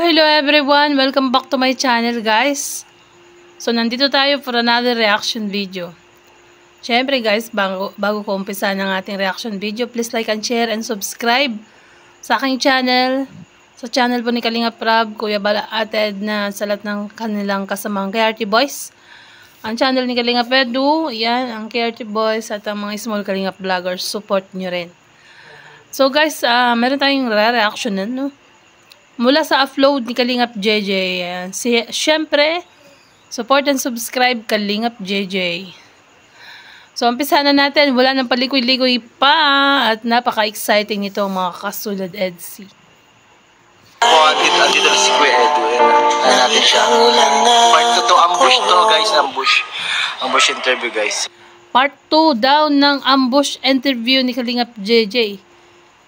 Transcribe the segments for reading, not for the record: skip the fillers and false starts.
Hello everyone! Welcome back to my channel, guys. So, nandito tayo for another reaction video. Siyempre guys, bago ko umpisa ng ating reaction video, please like and share and subscribe sa aking channel. Sa channel po ni Kalingap Rab, Kuya Bala at Edna, sa lahat ng kanilang kasamang KRT Boys. Ang channel ni Kalingap Edu, yan, ang KRT Boys at ang mga small Kalingap vloggers, support nyo rin. So guys, meron tayong reaction na, no? Mula sa upload ni Kalingap JJ. Siyempre, support and subscribe Kalingap JJ. So, umpisa na natin. Wala nang palikoy-likoy pa. At napaka-exciting nito mga kasulad EDC. Andito na si Kuya Edu. Ayan natin siya. Part 2 to. Ambush to, guys. Ambush. Ambush interview, guys. Part 2 daw ng ambush interview ni Kalingap JJ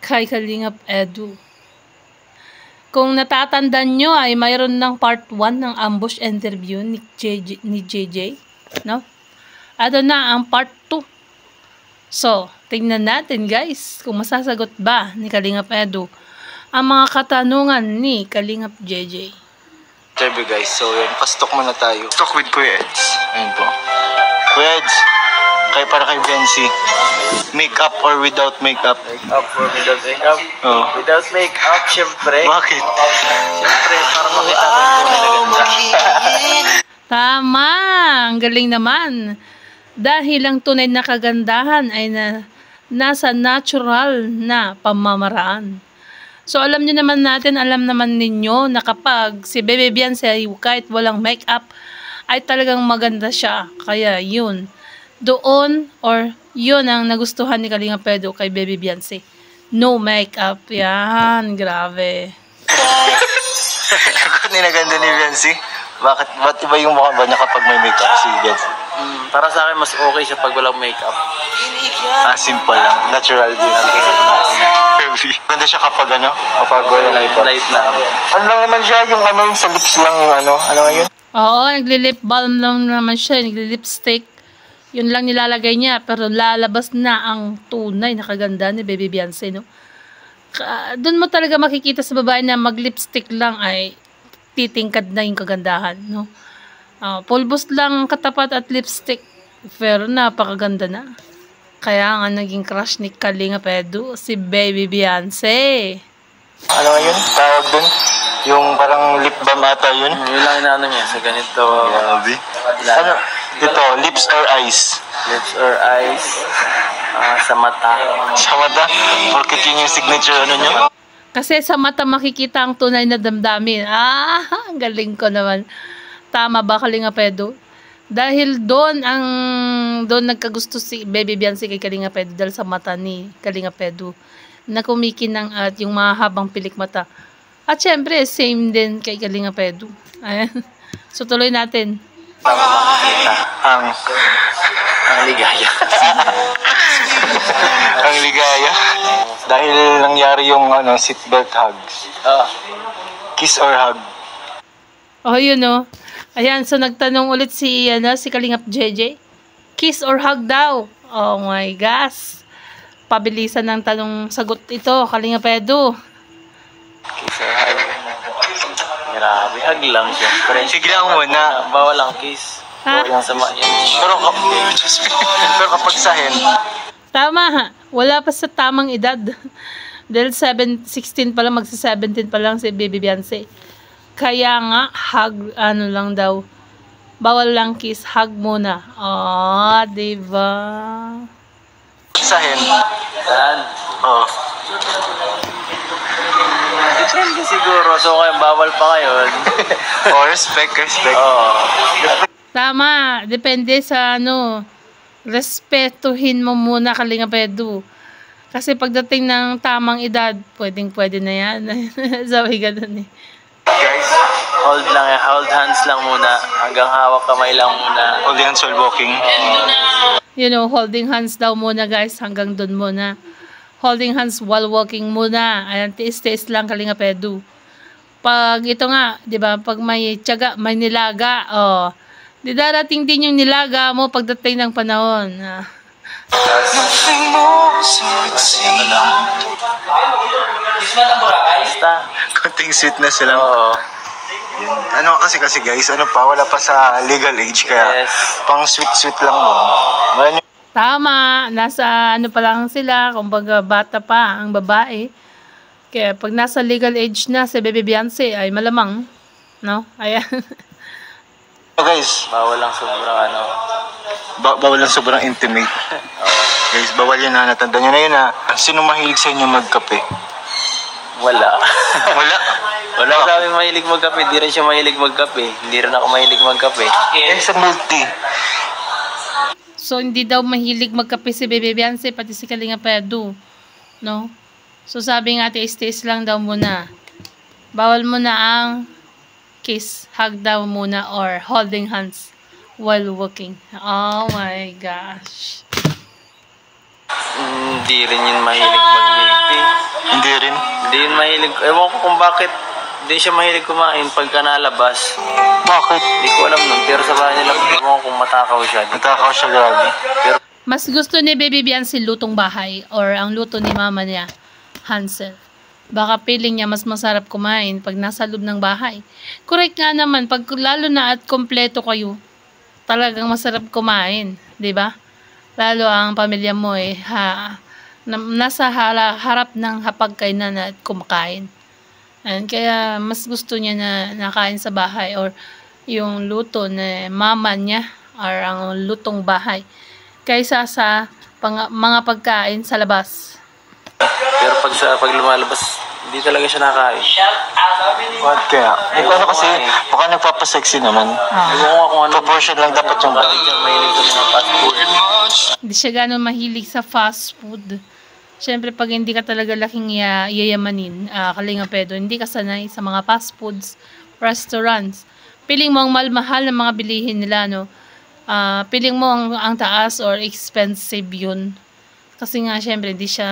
kay Kalingap Edu. Kung natatandaan nyo ay mayroon ng part 1 ng ambush interview ni JJ, no? Ato na ang part 2. So, tingnan natin guys kung masasagot ba ni Kalingap Edu ang mga katanungan ni Kalingap JJ. Interview guys, so yun, pastok muna tayo. Talk with Kuya Eds. Ayun po. Kuya Eds, kayo para kay Bensi. Make-up or without make-up? Make-up or without make-up? Oh. Without make-up, syempre. Bakit? Syempre, para makita ko yung naganda. Tama! Ang galing naman. Dahil ang tunay na kagandahan ay nasa natural na pamamaraan. So, alam naman ninyo na kapag si Bebe Beyonce kahit walang make-up ay talagang maganda siya. Kaya yun. Doon or yun ang nagustuhan ni Kalingap Edu kay Bebe Beyonce. No makeup. Yan. Grabe. Kung ninaganda ni Bensi, ba't iba yung mukha ba niya kapag may makeup si Bensi? Para sa akin, mas okay siya pag walang makeup. Simple lang. Natural din. Ganda siya kapag kapag walang Light lang. Ano lang naman siya, yung yung sa lips lang yung ano yun? Oo, nagli-lip balm lang naman siya. Nagli-lipstick. Yun lang nilalagay niya, pero lalabas na ang tunay na kaganda ni Bebe Beyonce, no? Doon mo talaga makikita sa babae na mag-lipstick lang ay titingkad na yung kagandahan, no? Pulbos lang katapat at lipstick, pero napakaganda na. Kaya nga naging crush ni Kalingap Edu si Bebe Beyonce. Ano nga yun? Tawag dun? Yung parang lip balm ata yun? Yun lang inaano niya sa ganito. Grabe. Ano? Ito, lips or eyes? Lips or eyes. Sa mata. Sa mata? Porkit yun yung signature nyo? Kasi sa mata makikita ang tunay na damdamin. Ang galing ko naman. Tama ba, Kalingap Edu? Dahil doon nagkagusto si Bebe Beyonce kay Kalingap Edu dahil sa mata ni Kalingap Edu na kumikinang at yung mahabang pilik mata. At syempre, same din kay Kalingap Edu. Ayan. So, tuloy natin. Ang ligaya. Ang ligaya. Dahil nangyari yung seatbelt hugs. Kiss or hug? Oh, yun o. Ayan, so nagtanong ulit si Kalingap JJ. Kiss or hug daw? Oh my gosh. Pabilisan ng tanong sagot ito, Kalingap Edu. Kiss or hug? Grabe, hug lang siyempre. Sige lang muna. Bawal ang kiss. Bawal ang sama yan. Pero kapag sahin. Tama ha. Wala pa sa tamang edad. Dahil 16 pa lang, magsa-17 pa lang si Bebe Beyonce. Kaya nga, hug, lang daw. Bawal lang kiss, hug muna. Diba? Sahin. Yan. Depende siguro. So, kaya bawal pa ngayon. Oh, respect. Oo. Tama, depende sa ano, respetuhin mo muna Kalinga Pedro. Kasi pagdating ng tamang edad, pwede na yan. Sabi ganun eh. Guys, Hold lang yan. Hold hands lang muna. Hanggang hawak kamay lang muna. holding hands while walking. You know, holding hands daw muna guys, hanggang dun muna. Holding hands while walking muna. Ayan, tiis-tiis lang Kalinga Pedro. Pag ito nga, di ba, pag may tiyaga, may nilaga, oh, di darating din yung nilaga mo pagdating ng panahon. Basta. Konting sweetness lang. Oo. Yun. Ano kasi guys, ano pa, wala pa sa legal age, kaya Yes. pang sweet lang mo. Wala nyo. Tama, nasa ano pa lang sila, kumbaga bata pa ang babae. Kaya pag nasa legal age na si Baby Beyonce ay malamang, no? Ayan. Guys, Bawal lang sobrang ano. bawal lang sobrang intimate. Guys, bawal yun na, natanda nyo na yun ha. Sino mahilig sa inyo magkape? Wala. Wala. Wala sa amin mahilig magkape. Hindi rin siya mahilig magkape. Hindi rin ako mahilig magkape. Eh, sa milk tea. So, hindi daw mahilig magkape si Baby Beyonce, pati si Kalinga Pedro, no? So, sabi nga, tiis-tiis lang daw muna. Bawal muna ang kiss, hug daw muna, or holding hands while walking. Oh my gosh. Hindi rin yun mahilig mag-milk tea. Hindi rin. Hindi yun mahilig. Ewan ko kung bakit hindi siya mahilig kumain pagka nalabas. Bakit? Hindi ko alam nun. Pero sa bahay nila, ewan ko kung matakaw siya. Natakaw siya, grabe. Pero Mas gusto ni Baby Beyonce lutong bahay or ang luto ni mama niya, Hansel. Baka feeling niya mas masarap kumain pag nasa loob ng bahay. Correct nga naman, pag lalo na at kompleto kayo, talagang masarap kumain, 'di ba? Lalo ang pamilya mo nasa harap ng hapagkainan at kumakain. And kaya mas gusto niya na nakain sa bahay or yung luto na mama niya or ang lutong bahay kaysa sa mga pagkain sa labas. pero pag lumalabas, hindi talaga siya nakain. What kaya? Eh, ano kasi, baka nagpapasexy naman. Ewan ko kung ano. Proportion lang dapat yung Bakit siya mahilig sa mga fast food? Hindi siya gano'n mahilig sa fast food. Siyempre, pag hindi ka talaga laking yayamanin, Kalinga Pedro, hindi ka sanay sa mga fast foods, restaurants. Piling mo ang mahal ng mga bilihin nila, no? Piling mo ang taas or expensive yun. Kasi nga, siyempre, hindi siya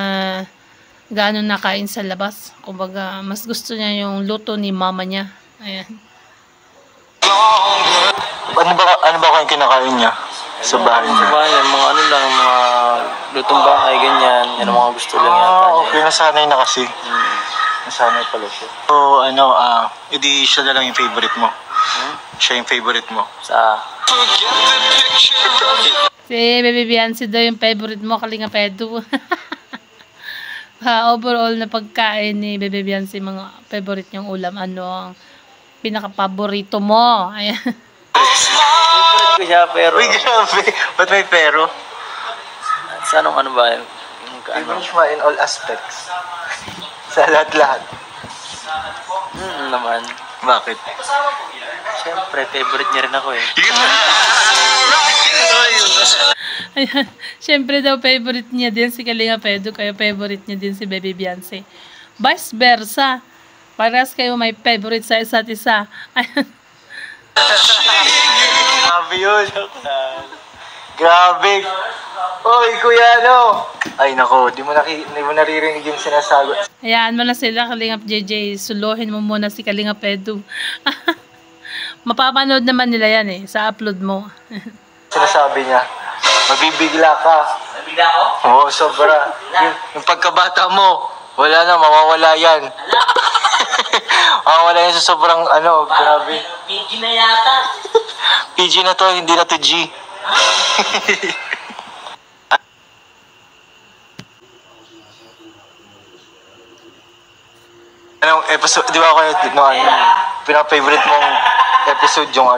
gano'n nakain sa labas. Kumbaga, mas gusto niya yung luto ni mama niya. Ayan. Ano ba kayong kinakain niya? Sa bahay Sa niya? bahay, mga ano lang, mga lutong bahay, ganyan. Yan ang mga gusto lang yata niya. Okay, nasanay na kasi. Nasanay pala siya. So, edi siya na lang yung favorite mo. Siya yung favorite mo. Sa Si Baby Beyonce daw yung favorite mo, Kalinga Pedro. Overall na pagkain ni Baby Beyonce, mga favorite niyang ulam, ano ang pinaka-paborito mo? Ayan. favorite ko siya, pero Uy, grabe. Ba't may pero? sa anong ano ba? Yung ano? Favorite mo in all aspects. Sa lahat-lahat. Naman. Bakit? Siyempre, favorite niya rin ako eh. Ayan. Siyempre daw, favorite niya din si Kalinga Pedro, kaya favorite niya din si Baby Beyonce. Vice versa. Parehas kayo may favorite sa isa't isa. Ayan. Grabe yun. Grabe. Oy, kuya, ano? Ay, nako, di mo naririnig yung sinasagot. Hayaan mo na sila, Kalingap JJ. Suluhin mo muna si Kalinga Pedro. Mapapanood naman nila yan sa upload mo. Sinasabi niya, mabibigla ka. Nabigla ako? Oo, sobra. Yung pagkabata mo, wala na, mawawala yan. Mawawala yan sa sobrang, grabe. PG na yata. PG na to, hindi na to G. Anong episode, di ba kayo, pinaka-favorite mong episode yung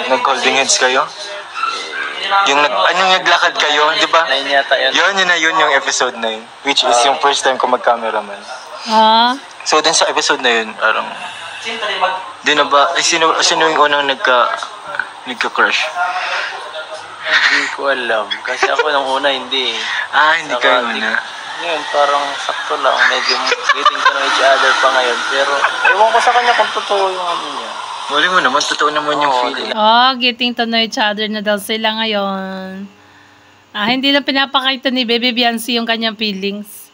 nag-holding hands kayo? Yung naglakad kayo, di ba? 9 yata yun. Yun yung episode 9. Which is yung first time ko mag-cameraman. So, dun sa episode na yun, parang, di na ba, sino yung unang nagka-crush? Hindi ko alam. Kasi ako nung una, hindi. Hindi kayo una. Ngayon, parang sakto lang. Medyo getting to know each other pa ngayon. Pero, ewan ko sa kanya kung totoo yung ano niya. Wala mo naman, totoo naman yung feeling. Getting to know each other na daw sila ngayon. Hindi na pinapakita ni Baby Beyonce yung kanyang feelings.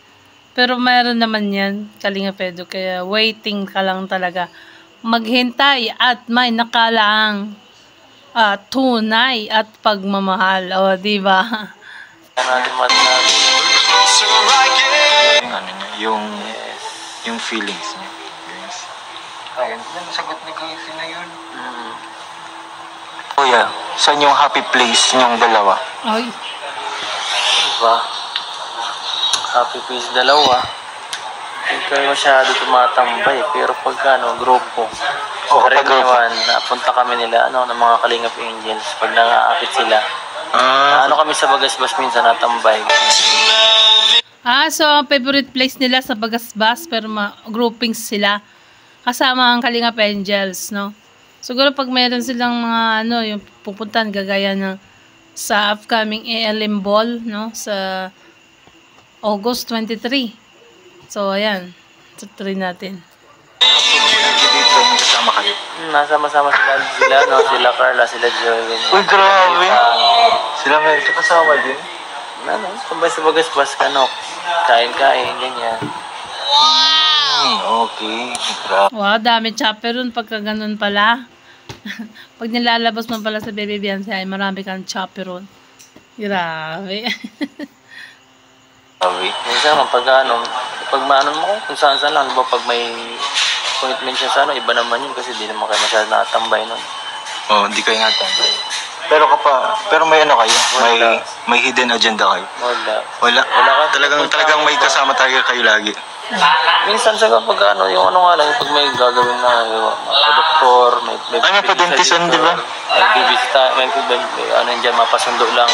Pero mayroon naman yan, Kalinga Pedro. Kaya waiting ka lang talaga. Maghintay at may nakalaang tunay at pagmamahal. O, diba? Yung feelings niya. Yes. Ayun, nasagot ni Casey na yun. Kuya, saan yung happy place niyong dalawa? Ay. Diba? Happy face dalawa. Hindi kayo masyado tumatambay. Pero pagka grupo. Karaniwan, napunta kami nila, ng mga Kalingap Angels. Pag nangaakit sila. Kami sa Bagasbas minsan natambay. So ang favorite place nila sa Bagasbas, pero groupings sila. Kasama ang Kalingap Angels, no? Siguro pag meron silang mga, yung pupuntahan, gagaya ng sa upcoming ALM Ball, no? Sa August 23. So, ayan. Tutuloy natin. Kasama kayo? Nasama-sama sila, sila Carla, sila Joey. Uy, grabe! Sila Mel, kasama din? Kumbay sa Bagasbas, kain-kain, ganyan. Okay, grabe. Wow, dami chaperon pagka ganun pala. Pag nilalabas mo pala sa Baby Beyonce, ay marami kang chaperon. Grabe. Minsan, pag maano mo kung saan-saan lang, diba, pag may commitment siya sa iba naman yun kasi di naman kayo masyado nakatambay nun. Hindi kayo nakatambay. Pero may kayo? May hidden agenda kayo? Wala. Talagang may kasama tayo kayo lagi. Minsan sa pag yung nga lang, pag may gagawin na doktor, may pa-dentisan, di ba? May bibisita, may dyan, mapasundo lang.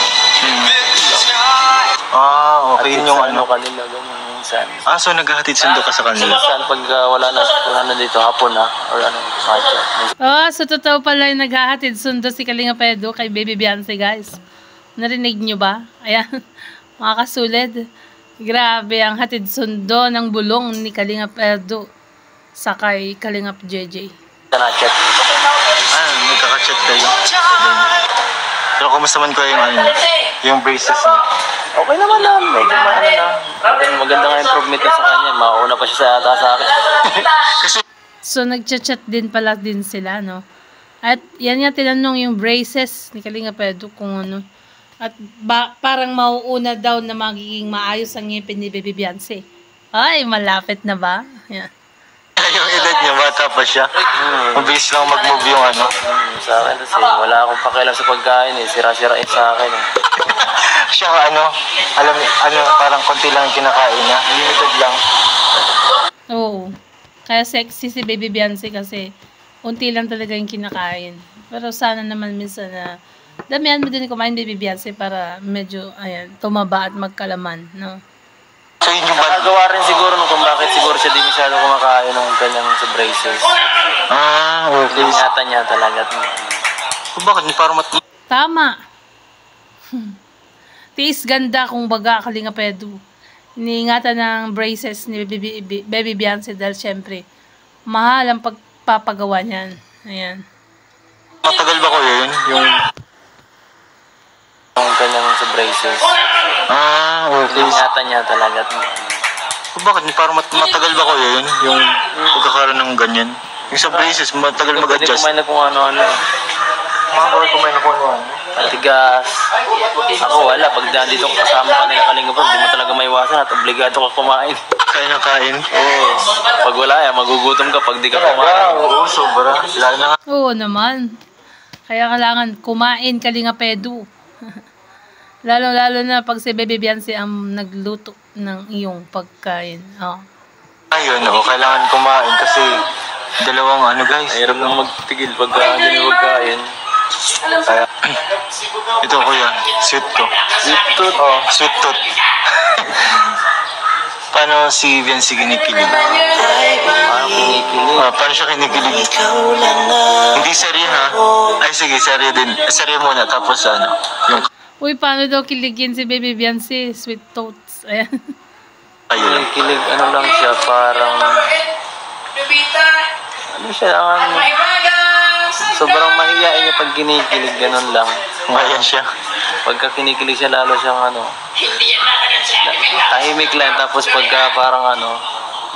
Okay, yun yung kanila, ganyan minsan. So naghahatid sundo ka sa kanila? Minsan, pag wala na dito, hapon or matcha. So totoo pala yung naghahatid sundo si Kalinga Pedro kay Baby Beyonce, guys. Narinig nyo ba? Ayan, mga kasulid. Grabe ang hatid sundo ng bulong ni Kalinga Pedro sa kay Kalingap JJ. Nagka-chat. Nagkaka-chat kayo. Pero kumusta man ko yung braces niya? Okay naman na. Medyo maganda nga improvement na sa kanya. Mauna pa siya sa akin. So nagchat-chat din pala din sila, no? At yan nga tinanong yung braces ni Kalinga Pedro kung ano. At parang mauuna daw na magiging maayos ang ngipin ni Baby Beyonce. Ay, malapit na ba? Yeah. Yung edad niya, bata pa siya. Mabilis lang mag-move yung sa akin kasi wala akong pakialam sa pagkain Sira-sirain sa akin Siya parang konti lang kinakain niya. Limited lang. Oo. Kaya sexy si Baby Beyonce kasi unti lang talaga yung kinakain. Pero sana naman minsan na damihan mo din kumain Baby Beyonce para medyo, tumaba at magkalaman, no? So yun yung nakagawa rin siguro kung bakit siguro siya di masyado kumakain ng kanyang sa braces. Okay. Ingatan niya talaga. Bakit? Parang Tama. Tiis ganda kung baga Kalinga Pedro. Iniingatan ng braces ni Baby Beyonce dahil syempre, mahal ang pagpapagawa niyan. Ayan. Matagal ba ko yun? Yung kanyang sa braces. Okay. Ingatan niya talaga. Bakit? Parang matagal ba ko yun? Yung pagkakaroon ng ganyan? Yung sa braces, matagal mag-adjust. Pwede kumain na kung ano-ano. Bawal kumain na kung ano-ano. Matigas. Ako wala. Pag dito kasama ka nila Kalinga Pedro, hindi mo talaga maiwasan at obligado ka kumain. Kain na kain? Oo. Pag wala magugutom ka pag di ka kumain. Oo, sobra. Lalo na Oo naman. Kaya kailangan kumain Kalinga Pedro. Lalo na pag si Baby Beyonce ang nagluto ng iyong pagkain. Ayun, kailangan kumain kasi dalawang guys. Hirap nang magtigil pag hindi mo magkain. Kaya, ito kuya, sweet ko. Sweet tooth? Sweet tooth. Paano si Viancy kinikilig? Parang kinikilig. Paano siya kinikilig? Hindi serye ha? Ay sige, serye din. Serye muna, tapos ano? Yung Uy, paano daw kiligin si Baby Biancy? Sweet Totes. Ayan. ayun. Kinikilig, ano lang siya, parang... Ano siya, sobrang mahihain niya pag kinikilig, ganun lang. Mayan siya. Pagka kinikilig siya, lalo siyang ano... tahimik lang, tapos pagka parang ano...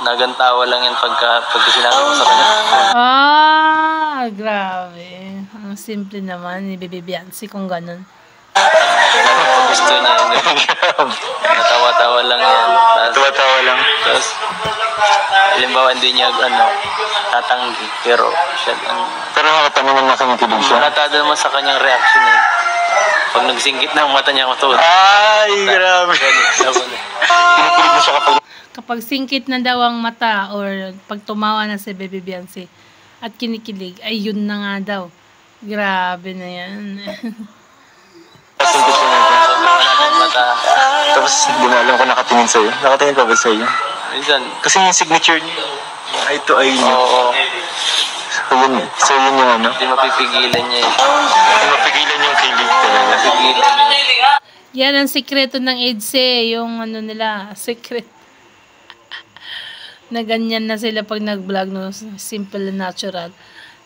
nagantawa lang yan pagka sinabi mo sa kanya. Grabe. Ang simple naman ni Baby Biancy kung ganun. Gusto niya yun. Natawa-tawa lang yan. Tuwa-tawa lang. Tapos, halimbawa hindi niya tatanggi. Pero, siya, Pero nakataningan na kinikilig siya. natada naman sa kanyang reaction eh. Pag nagsingkit na ang mata niya, matuod. Ay, grabe. Kinikilig na siya Kapag singkit na daw ang mata or pag tumawa na si Baby Biancy at kinikilig, ay yun na nga daw. Grabe na yan. singkit siya nito. Wala ng mata. Tapos, hindi na alam kung nakatingin sa'yo. Nakatingin ka ba sa'yo? Minsan, Kasi yung signature niya, ay ito ay niya. oo. So yun yung ano. Hindi mapipigilan niya eh. Hindi mapigilan yung kilig talaga. Mapigilan niya. Yan ang sikreto ng EDSE, yung ano nila, secret. Na ganyan na sila pag nag-vlog, no? Simple and natural.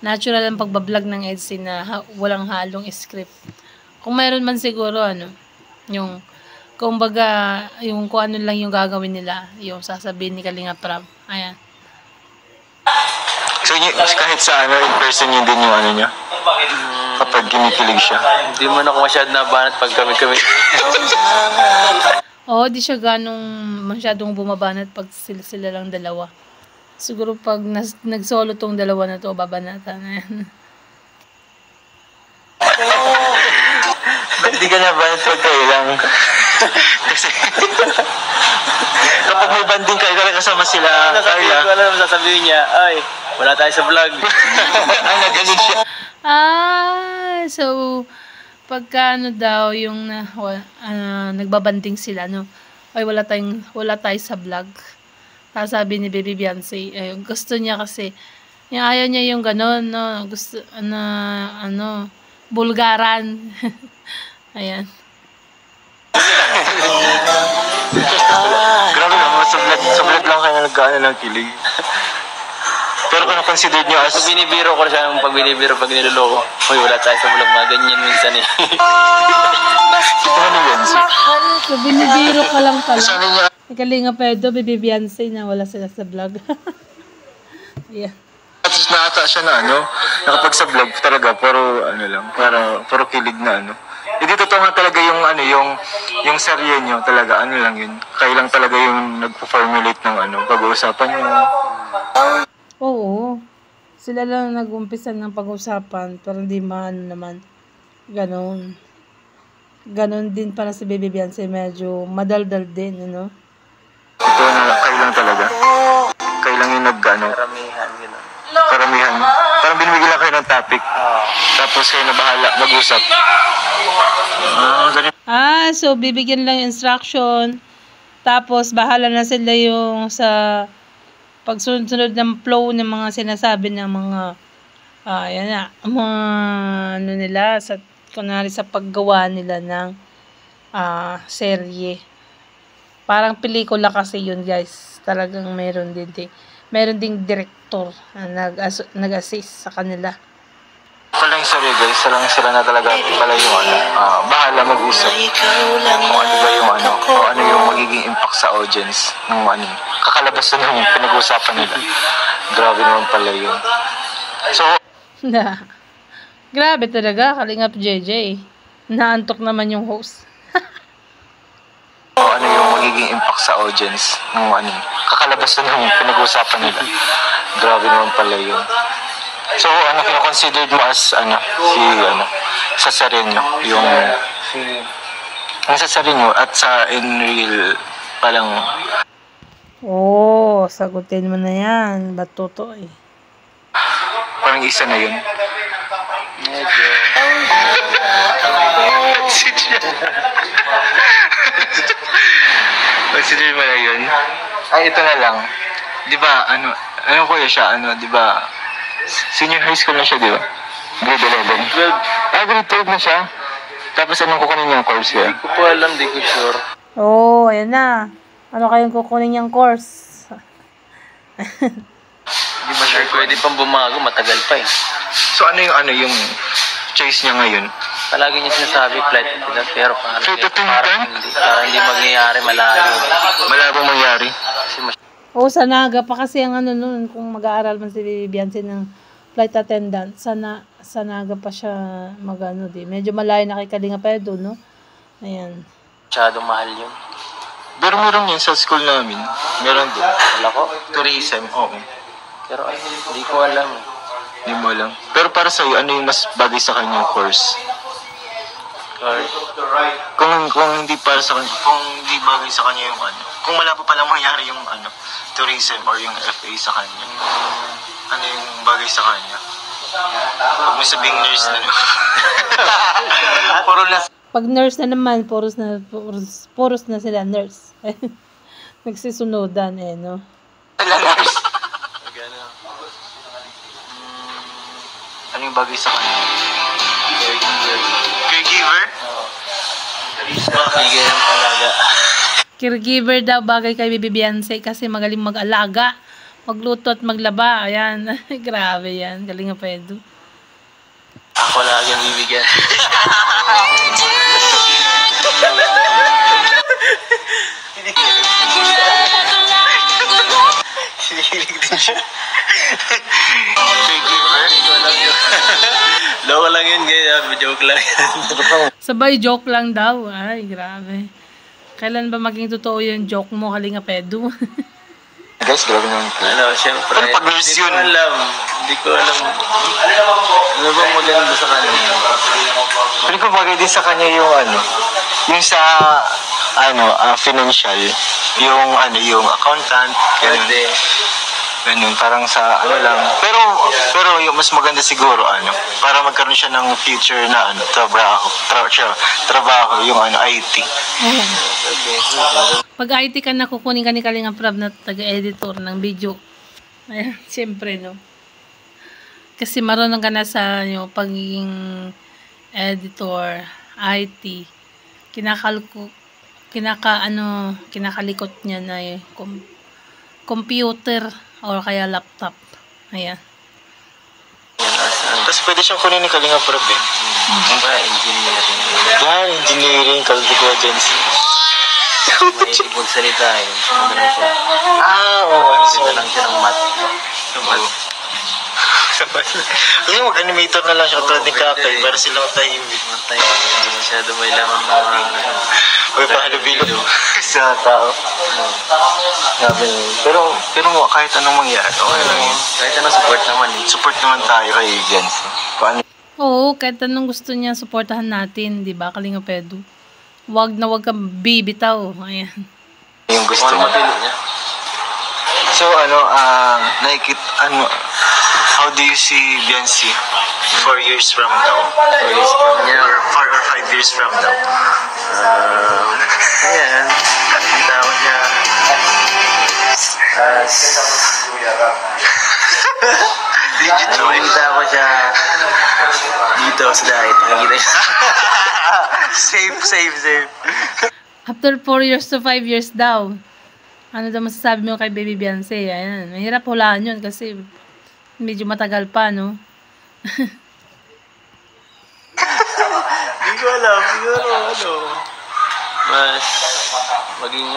Natural ang pagbablog ng EDSE na walang halong script. Kung mayroon man siguro, ano, yung, kumbaga, yung kung ano lang yung gagawin nila, yung sasabihin ni Kalinga Prab. Ayan. So kahit sa ano, in person yun din yung ano niya. Kapag kinikilig siya. Hindi mo na ako masyado nabanat pag kami-kami. Oo, di siya ganong masyadong bumabanat pag sila lang dalawa. Siguro pag nag-solo tong dalawa na to, babanatan na yan. Ba't di ka nabanat pag kayo lang? Kasi kapag may banding kayo, kasama sila, Sasabihin ko, Carla. alam mo, sasabihin niya, ay, wala tayo sa vlog. Ay, nagalit siya. So, pagka ano daw, yung nagbabanding sila, no? Ay, wala tayo sa vlog. Sabi ni Baby Biancy, gusto niya kasi, yung ayaw niya yung gano'n, no? Gusto, bulgaran. Ayan. Grabe naman, sa vlog lang kayo nagkaano ng kilig. Pero kung consider nyo as... Pag binibiro ko siya, pag niloloko, uy, wala tayo sa vlog, mga ganyan minsan eh. Ano yan? So, binibiro ka lang pala. Sabi niya, Kalinga Pedro, Baby Biancy na wala sila sa vlog. Yeah. tapos naata siya na ano, nakapag sa vlog talaga, pero ano lang, pero kilig na ano. Hindi totoo nga talaga yung ano, yung serye nyo talaga, ano lang yun. Kayo lang talaga yung nagpo-formulate ng ano, pag-uusapan nyo. Oo. Sila lang nag-umpisa ng pag-usapan, pero hindi man naman. Ganon. Ganon din para si Baby Biancy, medyo madaldal din, ano? Ito na, kayo lang talaga. Kayo lang yung nag-ano, Karamihan, gano'n. karamihan. Parang binibigyan lang kayo ng topic. Tapos kayo na bahala, mag-usap. Ganun. So bibigyan lang yung instruction. Tapos bahala na sila yung sa pagsunod ng flow ng mga sinasabi ng mga yan na, mga ano nila sa kunwari sa paggawa nila ng serye. Parang pelikula kasi yun, guys. Talagang meron ding director na nag-assist sa kanila. Pala yung serye guys, sila na talaga pala yung ano, bahala mag-usap. Kung ano ba yung ano, kung ano yung magiging impact sa audience. Ng ano, kakalabas na yung pinag-uusapan nila. Grabe naman pala yun. So, Grabe talaga, Kalingap JJ. Naantok naman yung host. kung ano yung magiging impact sa audience. Ng ano, kakalabas na yung pinag-uusapan nila. Grabe naman pala yun. So, ano kino-considered mo as, sa serye nyo? Yung sa serye nyo at sa in real, palang... Sagutin mo na yan. Ba't totoo eh? Parang isa na yun. Medyo. Consider mo na yun. Ay, ito na lang. Di ba, ano kuya siya, di ba, senior high school na siya, di ba? Grade 11. 12. Grade 12 na siya. Tapos anong kukunin niyang course Hindi kaya? ko po alam, di ko sure. Oh, ayan na. Ano kayong kukunin niyang course? Hindi ba sure? Pwede pang bumago, matagal pa eh. So yung choice niya ngayon? Palagi niya sinasabi flight attendant, pero Flight attendant? parang hindi mangyayari, malayo. Malabong mangyari. Kasi Oh, sa Naga pa kasi ang ano nun, kung mag-aaral man si Biancy ng flight attendant, sa Naga pa siya magano di. Medyo malayo na kay Kalinga Pedro, no? Ayan. masyadong mahal yun. Pero meron yan sa school namin. Meron doon. Wala ko. Tourism, oo. Pero ay, hindi ko alam. Hindi mo alam. Pero para sa'yo, ano yung mas bagay sa kanyang course? Or, Kung hindi para sa kanya, kung hindi bagay sa kanya yung kung malabo pa lang mangyari yung tourism or yung FA sa kanya, ano yung bagay sa kanya? Huwag mo sabing nurse na. Puro na. Pag nurse na naman, puros na sila nurse. Nagsisunodan no? Sila nurse. Ano yung bagay sa kanya? Caregiver? bigay ng alaga. Caregiver daw bagay kay Bibi Biancy kasi magaling mag-alaga, magluto at maglaba. Ayan. Grabe yan. Galing nga Pedro. Ako lagi ang bibigyan. Hinihilig din siya. Caregiver? Hindi ko alam yun. Loko lang yun, ganyan. Joke lang yan. Sabay joke lang daw. Ay, grabe. Kailan ba maging totoo yung joke mo, Kalinga Pedro? Guys, grabe naman po. Siyempre. Pero pag nurse yun. Hindi ko alam. Ano bang maganda sa kanya? Pero kung bagay din sa kanya yung yung sa financial, yung accountant, Pwede. ganun, parang sa lang. Pero yung mas maganda siguro para magkaroon siya ng future na trabaho yung IT. Pag IT ka na, kukunin ka ni Kalinga Prab na taga-editor ng video. Ayan, siyempre, no? Kasi marunong ka na sa pagiging editor, IT. Kinakalikot niya na computer or kaya laptop. Ayan. Tapos pwede siyang kunin ni Kalinga Prab eh. Engineering. Yan, engineering, Caldico Agency. May magsalita eh. Ano lang siya. Oo. Magsalita lang siya ng math. Kasi mag-animator na lang siya katulad ni Kakay para silang tahimik. Matay. Hindi masyado may laman mga Uy, pahalubilo sa tao. Pero kahit anong mangyari, okay lang yun. kahit ano support naman eh. Support naman tayo kay Jens. Paano? Oo, kahit anong gusto niya, supportahan natin, di ba, Kalinga Pedro? Wag kang bibitaw. Ayan. Yung gusto Ano mo. matilo niya? So, how do you see Biancy 4 years from now? 4 years from now. Or 4 or 5 years from now? Ayan. Ang tawag niya. Digital. Nakikita ko siya dito sa diet. Nakikita siya. Safe. After 4 years to 5 years daw, ano daw masasabi mo kay Baby Biancy? Ayan, mahirap hulaan yun kasi medyo matagal pa, no? Hindi ko alam. Siguro mas maging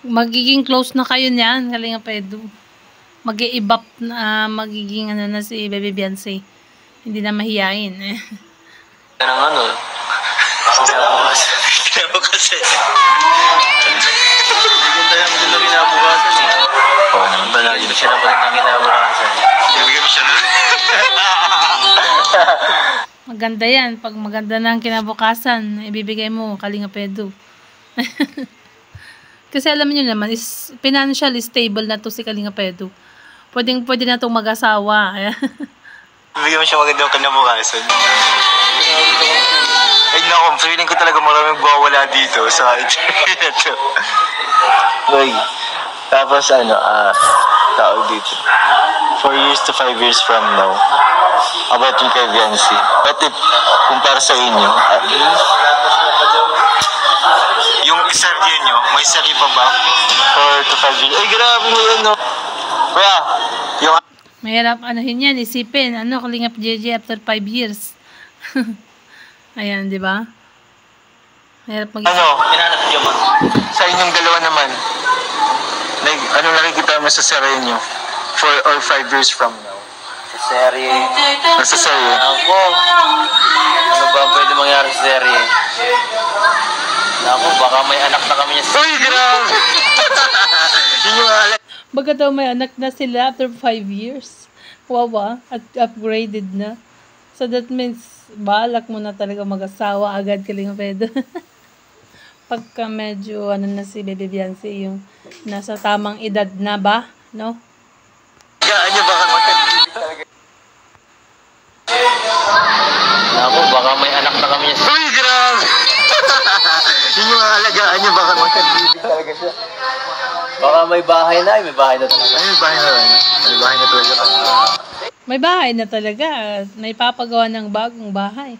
Magiging close na kayo niyan, Kalinga Pedro. Mag-i-ibap na, magiging na si Baby Biancy. Hindi na mahiyain. Yan ang kinabukasan. Maganda kinabukasan eh. Oo naman. Balagi siya na magandang kinabukasan. Ibigay mo siya na. Maganda yan. Pag maganda na ang kinabukasan, ibibigay mo, Kalinga Pedro. Kasi alam niyo naman, financially stable na to si Kalinga Pedro. Pwede na itong mag-asawa. Ibigay mo siya magandang kinabukasan. Ay naku, feeling ko talaga maraming bawala dito sa internet. Uy. Tapos tawag dito. 4 years to 5 years from now. About yung kay Viancy. But if, kumpara sa inyo, yung serye nyo, may serye pa ba? 4 to 5 years. Ay, grabe mo yun, no? Kuya, yung... Mahirap anuhin yan, isipin. Kalingap JJ after 5 years. Ayan, di ba? Mahirap mag-isip. Pinanap niyo man. Sa inyong dalawa naman, nakikita mo sa serye nyo? 4 or 5 years from now? Sa serye. Nasa serye? Ako. Ano ba pwede mangyari sa serye? Ako, baka may anak na kami niya. Uy, grabe! Yun yung alak. Baga daw may anak na sila after 5 years. Wow, at upgraded na. So that means, balak mo na talaga mag-asawa agad, Kalinga Pedro. Pagka medyo, na si Baby Viancy, yung nasa tamang edad na ba, no? Gaan nyo baka magkatibig talaga. Ako, baka may anak na kami niya. Uy, grabe! Yun yung alagaan nyo baka magkatibig talaga siya. Baka may bahay na, may bahay na talaga. Ay, may bahay na rin. May bahay na talaga. May bahay na talaga. May papagawa ng bagong bahay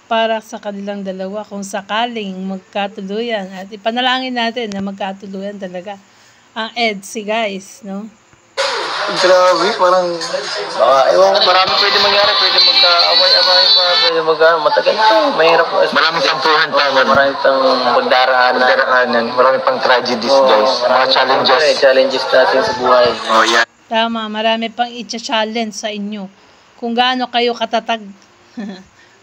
para sa kanilang dalawa kung sakaling magkatuluyan. At ipanalangin natin na magkatuluyan talaga ang EDSI, guys, no? Grabe, parang... Baka, ewan ko, marami pwede mangyari. Pwede magka-away-away pa. Pwede matagal pa. Mahirap po. Maraming tampuhan pa. Marami pang pagdaraanan. Marami pang tragedies, guys. Mga challenges. Challenges natin sa buhay. Oh, yeah. Tama, marami pang i-challenge sa inyo. Kung gaano kayo katatag.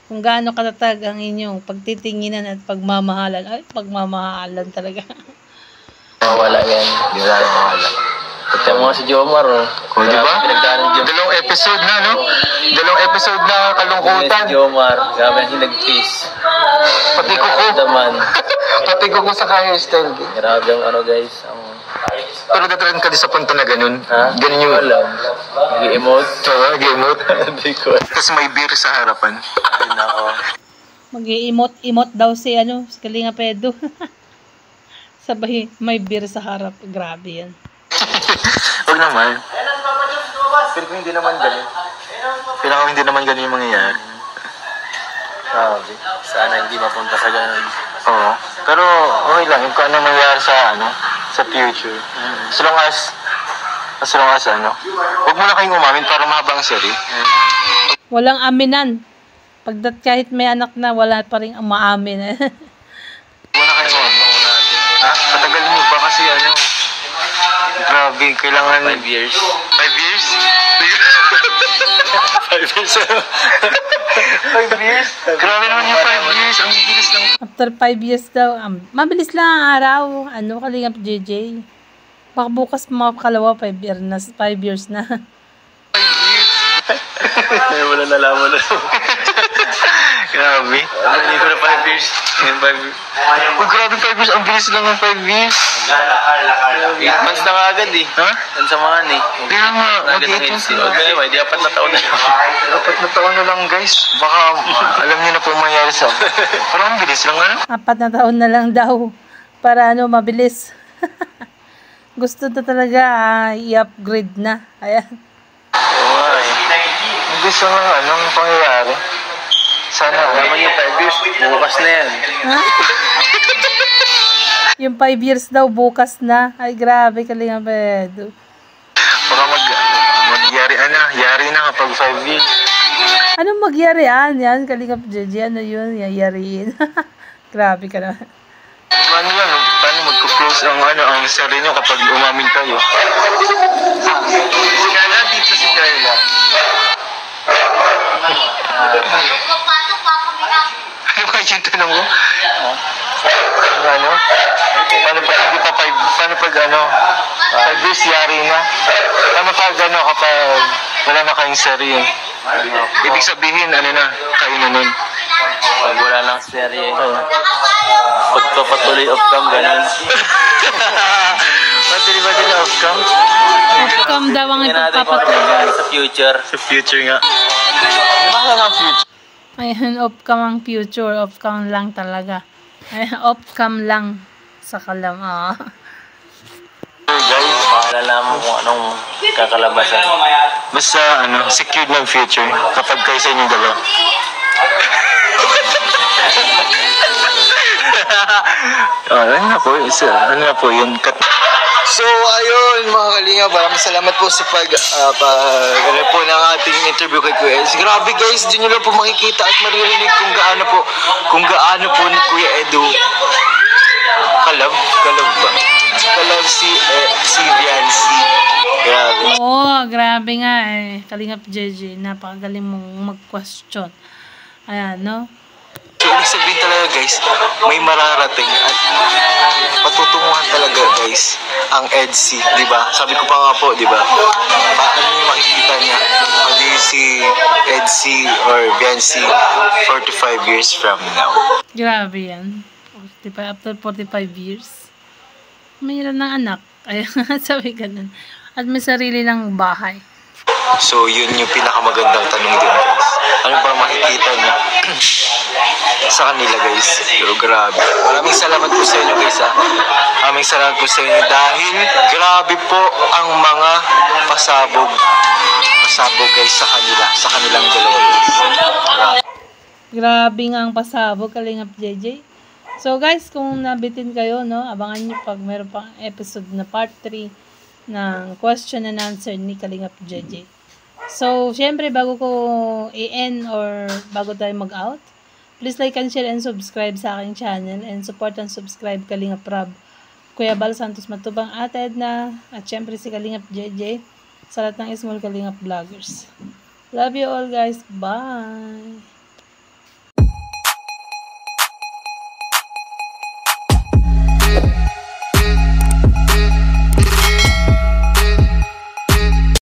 Kung gaano katatag ang inyong pagtitinginan at pagmamahalan. Ay, pagmamahalan talaga. Wala yan. Di ba mawala? Ito mga si Jomar. Oh, di ba? Dalawang episode na, no? Dalawang episode na kalungkutan. Si Jomar. Grabe ang hinag-peace. Pati ko ko. Pati ko sa hairstyle. Grabe ang guys. Pero datrend ka din sa punto na ganun. Ha? Ganun yung... Alam. Nag-emote. Oo, nag-emote. Hindi ko. Tapos may beer sa harapan. Ay, nako. Mag-i-emote daw si Kalinga Pedro. Sabay, may beer sa harap. Grabe yan. Huwag naman. Pero kung hindi naman ganun. Pero kung hindi naman ganun yung mangyayari. Grabe. Sana hindi mapunta sa ganun. Oo. Pero okay lang. Kung ano mangyayari sa future. As long as huwag mo na kayong umamin para mahaba ang seri. Walang aminan. Pagdat kahit may anak na, wala pa rin ang maamin. Huwag na kayong umamin. Ha? Patagal mo pa kasi grabe, kailangan... 5 years. 5 years? 5 years? 5 years? Grabe naman yung 5 years. Ang bilis lang. After 5 years daw, mabilis lang ang araw. Kalingap JJ. Baka bukas makakalawa, 5 years na. 5 years? Wala nalaman na. Grabe. Hindi ko na 5 years. 5 years. Oh, grabe 5 years. Ang bilis lang ng 5 years. 8 months na nga agad eh. Ha? Ang samahan eh. Kaya nga, Agad ng mag-8 LC. Anyway, di 4 na taon na. 4 na taon na lang, guys. Baka alam niyo na po mangyari sa... Parang ang bilis lang, 4 na taon na lang daw. Para mabilis. Gusto na talaga i-upgrade na. Ayan. Oo nga eh. Ang gusto nga, anong pangyayari? Sana, Naman yung 5 years, bukas na yan. Ha? Yung 5 years daw, bukas na. Ay, grabe, Kalinga Pedro. baka yari na kapag 5 years. Anong magyarian? Yan, Kalinga JJ, ano yun? Yayariin. Grabe ka na. Paano yan? Paano magko-close ang sarili nyo kapag umamin kayo? Si Carla, dito si Carla. Ano ba yung tanong mo? Paano pag hindi pa 5 years yari na? Paano pag kapag wala na kayong sarili? Ibig sabihin, kayo na nun. Pag wala lang serye. Pagpapatuloy off cam, ganun. Madali off-cam? Off-cam daw ang ipagpapatuloy. Sa future. Sa future nga. Baka nga future. Ayan, off-cam ang future. Off-cam lang talaga. Ayan, off-cam lang. Sa kalam, Guys, Malalaman kung anong kakalabasan. basta secured ng future kapag kayo sa inyong dalawa. Ano na po, yun. So, ayun, mga kalinga, maraming salamat po sa ano po ng ating interview kay Kuya Eds. Grabe guys, dyan nyo lang po makikita at maririnig kung gaano po ni Kuya Edu. Kalab ba? Kalab si Viancy. Grabe. Oo, grabe nga Kalingap JJ, napakagaling mong mag-question. Ayan, no? So, ibig sabihin talaga guys, may mararating at patutunguhan talaga guys ang EDC, di ba? Sabi ko pa nga po, di ba? Paano yung makikita niya pati si EDC or Viancy 45 years from now? Grabe yan. 45, after 45 years. Mayroon ng anak. Ayan, sabi ganun. At may sarili ng bahay. So, yun yung pinakamagandang tanong din guys. Ano ba makikita niya sa kanila guys? Pero grabe. Maraming salamat po sa inyo guys ha. Maraming salamat po sa inyo dahil grabe po ang mga pasabog guys sa kanilang dalawa guys. Grabe nga ang pasabog, Kalingap JJ. So guys, kung nabitin kayo, no, abangan nyo pag meron pang episode na part 3 ng question and answer ni Kalingap JJ. So, syempre, bago ko i-end or bago tayo mag-out, please like and share and subscribe sa aking channel and support and subscribe Kalingap Rob, Kuya Bal Santos Matubang, Ate Edna, at syempre si Kalingap JJ sa lahat ng small Kalingap vloggers. Love you all guys. Bye!